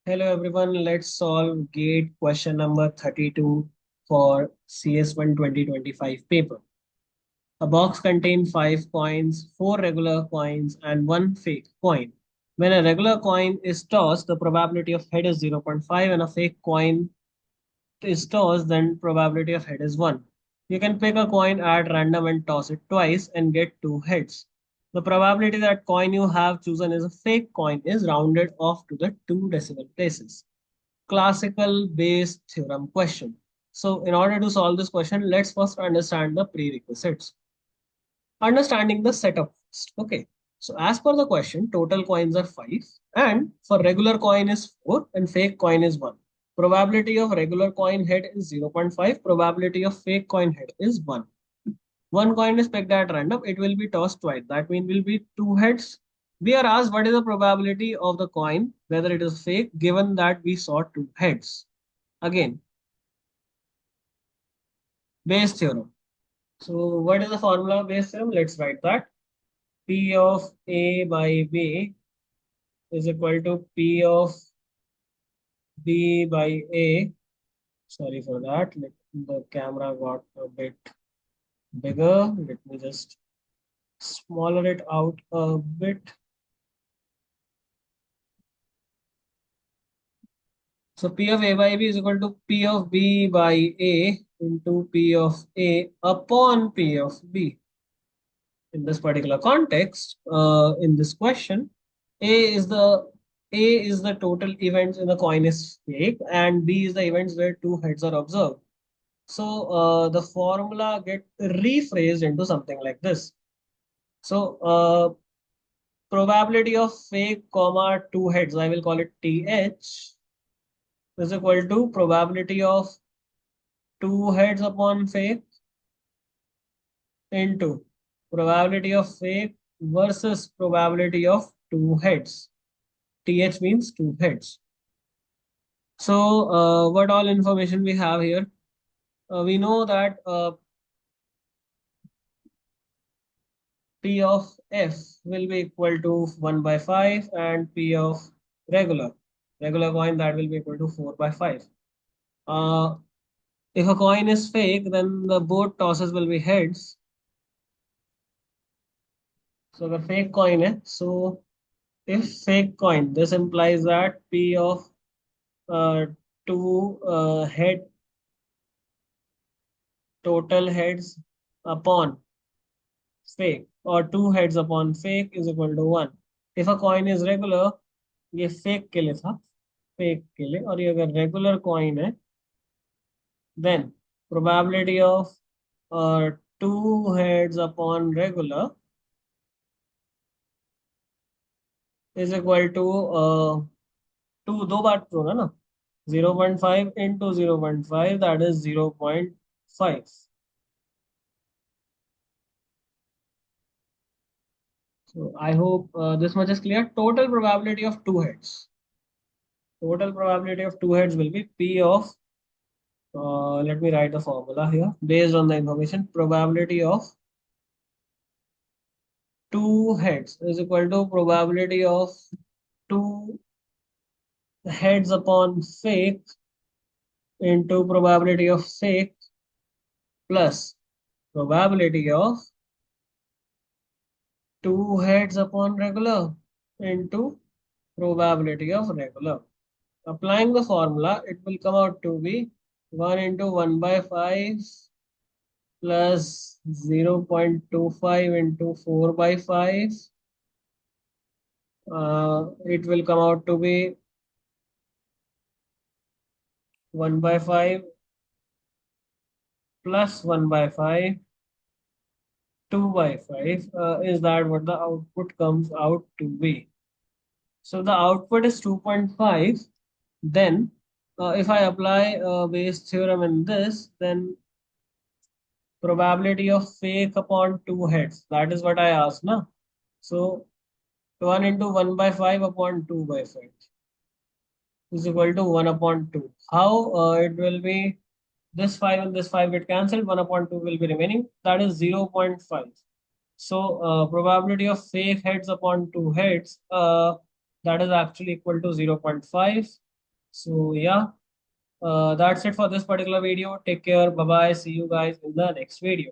Hello everyone, let's solve GATE question number 32 for CS1 2025 paper. A box contains 5 coins, 4 regular coins and 1 fake coin. When a regular coin is tossed, the probability of head is 0.5 and a fake coin is tossed, then probability of head is 1. You can pick a coin at random and toss it twice and get 2 heads. The probability that coin you have chosen is a fake coin is rounded off to the 2 decimal places. Classical Bayes theorem question. So in order to solve this question, let's first understand the prerequisites. Understanding the setup first. Okay. So as per the question, total coins are 5 and for regular coin is 4 and fake coin is 1. Probability of regular coin head is 0.5. Probability of fake coin head is 1. One coin is picked at random. It will be tossed twice. That means will be 2 heads. We are asked what is the probability of the coin, whether it is fake, given that we saw 2 heads. Again, Bayes theorem. So what is the formula of Bayes theorem? Let's write that. P of A by B is equal to P of B by A. Sorry for that. The camera got a bit bigger. Let me just smaller it out a bit. So P of A by B is equal to P of B by A into P of A upon P of B. In this particular context, in this question, A is the A is the total events in the coin is fake, and B is the events where 2 heads are observed. So the formula get rephrased into something like this. So probability of fake comma 2 heads, I will call it TH, is equal to probability of 2 heads upon fake into probability of fake versus probability of 2 heads. TH means 2 heads. So, what all information we have here? We know that P of F will be equal to 1 by 5 and P of regular coin that will be equal to 4 by 5. Uh, if a coin is fake, then the both tosses will be heads. So the fake coin is, so if fake coin, this implies that P of uh, 2 head total heads upon fake or 2 heads upon fake is equal to 1. If a coin is regular, ये fake के लिए था, fake के लिए, और ये अगर regular coin है, then probability of uh, 2 heads upon regular is equal to 2 दो बार टू है ना 0.5 into 0.5 that is 0.5. So I hope this much is clear. Total probability of 2 heads. Total probability of 2 heads will be P of, let me write the formula here. Based on the information, probability of 2 heads is equal to probability of 2 heads upon fake into probability of fake plus probability of 2 heads upon regular into probability of regular. Applying the formula, it will come out to be 1 into 1 by 5 plus 0.25 into 4 by 5. It will come out to be 1 by 5 plus 1 by 5, 2 by 5. Is that what the output comes out to be? So the output is 2.5. Then, if I apply Bayes theorem in this, then probability of fake upon 2 heads. That is what I asked, na? So 1 into 1 by 5 upon 2 by 5 is equal to 1 upon 2. How it will be this 5 and this 5 get cancelled, 1 upon 2 will be remaining. That is 0.5. So probability of fake heads upon 2 heads, that is actually equal to 0.5. So yeah, that's it for this particular video. Take care. Bye bye. See you guys in the next video.